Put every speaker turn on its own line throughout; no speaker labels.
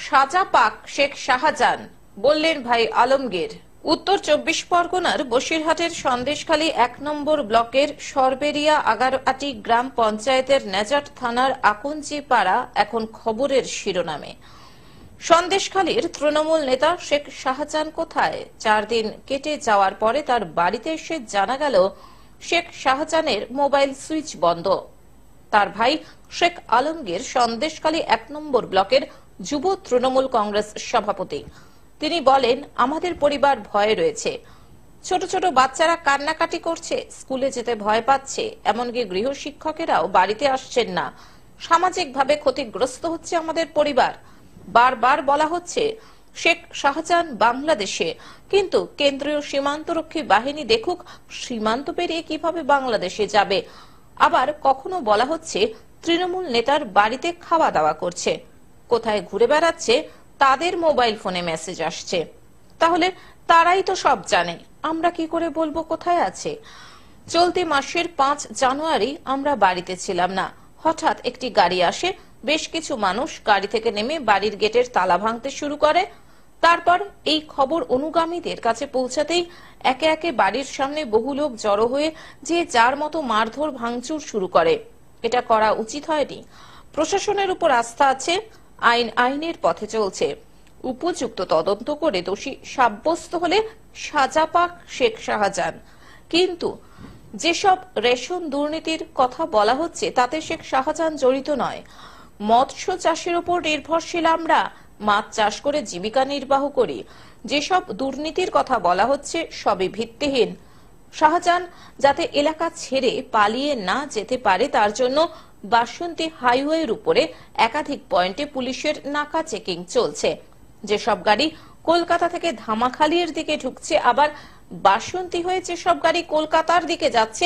সাজা পাক শেখ শাহজাহান, বললেন ভাই আলমগীর। উত্তর 24 পরগনার বসিরহাটের সন্দেশখালী 1 নম্বর ব্লকের সরবেরিয়া আগারআটি গ্রাম পঞ্চায়েতের নেজাট থানার আকঞ্চি পাড়া এখন খবরের শিরোনামে। সন্দেশখালীর তৃণমূল নেতা শেখ শাহজাহান কোথায়? 4 দিন কেটে যাওয়ার পরে তার বাড়িতে এসে জানা গেল শেখ শাহজাহানের মোবাইল সুইচ বন্ধ। তার ভাই শেখ আলমগীর সন্দেশখালী 1 নম্বর ব্লকের যুব তৃণমূল কংগ্রেস সভাপতি। তিনি বলেন, আমাদের পরিবার ভয়ে রয়েছে। ছোট ছোট বাচ্চারা কান্নাকাটি করছে, স্কুলে যেতে ভয় পাচ্ছে, এমনকি গৃহ শিক্ষকেরাও বাড়িতে আসছেন না। সামাজিকভাবে ক্ষতিগ্রস্ত হচ্ছে আমাদের পরিবার। বারবার বলা হচ্ছে শেখ শাহজাহান বাংলাদেশে, কিন্তু কেন্দ্রীয় সীমান্তরক্ষী বাহিনী দেখুক সীমান্ত পেরিয়ে কিভাবে বাংলাদেশে যাবে। আবার কখনো বলা হচ্ছে তৃণমূল নেতার বাড়িতে খাওয়া দাওয়া করছে, কোথায় ঘুরে বেড়াচ্ছে তাদের মোবাইল ফোনে মেসেজ আসছে। তাহলে তারাই তো সব জানে, আমরা কি করে বলবো কোথায় আছে? চলতি মাসের 5 জানুয়ারি আমরা বাড়িতে ছিলাম না। হঠাৎ একটি গাড়ি আসে, বেশ কিছু মানুষ গাড়ি থেকে নেমে বাড়ির গেটের তালা ভাঙতে শুরু করে। তারপর এই খবর অনুগামীদের কাছে পৌঁছাতেই একে একে বাড়ির সামনে বহু লোক জড়ো হয়ে যে যার মতো মারধর ভাঙচুর শুরু করে। এটা করা উচিত হয়নি। প্রশাসনের উপর আস্থা আছে, আইন আইনের পথে চলছে। উপযুক্ত তদন্ত করে দোষী সাব্যস্ত হলে সাজা পাক শেখ শাহজাহান। কিন্তু যেসব রেশন দুর্নীতির কথা বলা হচ্ছে তাতে শেখ শাহজাহান জড়িত নয়। মৎস্য চাষের উপর নির্ভরশীল আমরা, মাছ চাষ করে জীবিকা নির্বাহ করি। যেসব দুর্নীতির কথা বলা হচ্ছে সবই ভিত্তিহীন। শাহজাহান যাতে এলাকা ছেড়ে পালিয়ে না যেতে পারে তার জন্য বাসন্তী হাইওয়ের উপরে একাধিক পয়েন্টে পুলিশের নাকা চেকিং চলছে। যেসব গাড়ি কলকাতা থেকে ধামাখালির দিকে ঢুকছে, আবার বাসন্তী হয়ে যেসব গাড়ি কলকাতার দিকে যাচ্ছে,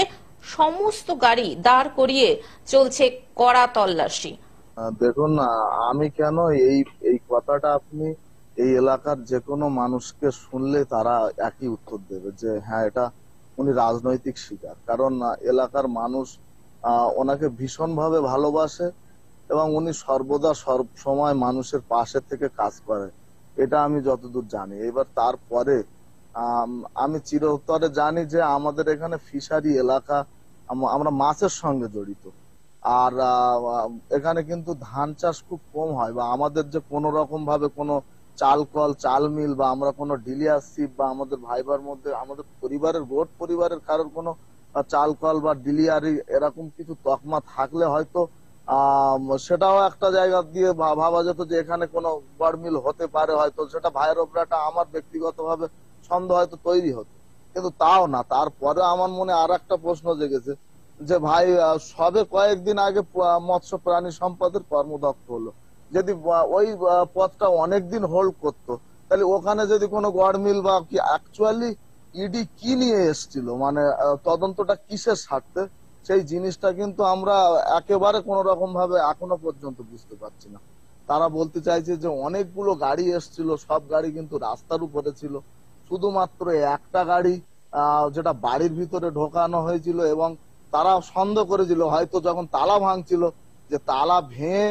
সমস্ত গাড়ি দাঁড় করিয়ে চলছে কড়া তল্লাশি।
দেখুন, আমি কেন এই কথাটা আপনি এই এলাকার যে কোনো মানুষকে শুনলে তারা একই উত্তর দেবে যে হ্যাঁ, এটা উনি রাজনৈতিক শিকার। কারণ এলাকার মানুষ ওনাকে ভীষণ ভাবে ভালোবাসে এবং উনি সর্বদা সব সময় মানুষের পাশে থেকে কাজ করে, এটা আমি যতদূর জানি। এবার তারপরে আমি চিরতরে জানি যে আমাদের এখানে ফিশারি এলাকা, আমরা মাছের সঙ্গে জড়িত। আর এখানে কিন্তু ধান চাষ খুব কম হয়, বা আমাদের যে কোনো রকম ভাবে কোনো চাল কল, চাল মিল, বা আমরা কোনো ডিলারশিপ, বা আমাদের ভাইবার মধ্যে আমাদের পরিবারের গোট পরিবারের কারোর কোনো চাল কল বা ডিলিয়ারি এরকম কিছু তকমা থাকলে হয়তো সেটাও একটা জায়গা দিয়ে ভাবা যেত যে এখানে কোনো গড় মিল হতে পারে, হয়তো সেটা ভাইয়ের ওপরটা আমার ব্যক্তিগতভাবে সন্দেহ হয়তো তৈরি হতো, কিন্তু তাও না। তারপরে আমার মনে আর একটা প্রশ্ন জেগেছে যে ভাই সবে কয়েকদিন আগে মৎস্য প্রাণী সম্পদের কর্মদক্ষ হলো, যদি ওই পদটা অনেকদিন হোল্ড করতো তাহলে ওখানে যদি কোনো গড় মিল বা কি অ্যাকচুয়ালি ইডি কি নিয়ে এসেছিল, মানে তদন্তটা কিসের স্বার্থে, সেই জিনিসটা কিন্তু আমরা একেবারে কোন রকম ভাবে এখনো পর্যন্ত বুঝতে পারছি না। তারা বলতে চাইছে যে অনেকগুলো গাড়ি এসেছিল, সব গাড়ি কিন্তু রাস্তার উপরে ছিল, শুধুমাত্র একটা গাড়ি যেটা বাড়ির ভিতরে ঢোকানো হয়েছিল, এবং তারা সন্দেহ করেছিল হয়তো যখন তালা ভাঙছিল যে তালা ভেঙে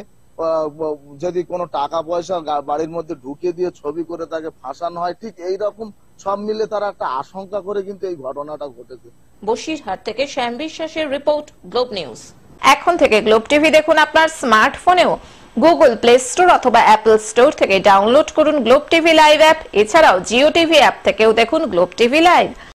যদি কোনো টাকা পয়সা বাড়ির মধ্যে ঢুকিয়ে দিয়ে ছবি করে তাকে ফাঁসানো হয়, ঠিক এইরকম সব মিলে তারা একটা আশঙ্কা করে কিন্তু এই ঘটনাটা ঘটেছে।
বসিরহাট থেকে শ্যাম বিশ্বাসের রিপোর্ট, গ্লোব নিউজ। এখন থেকে গ্লোব টিভি দেখুন আপনার স্মার্টফোনেও। গুগল প্লে স্টোর অথবা অ্যাপল স্টোর থেকে ডাউনলোড করুন গ্লোব টিভি লাইভ অ্যাপ। এছাড়াও জিও টিভি অ্যাপ থেকেও দেখুন গ্লোব টিভি লাইভ।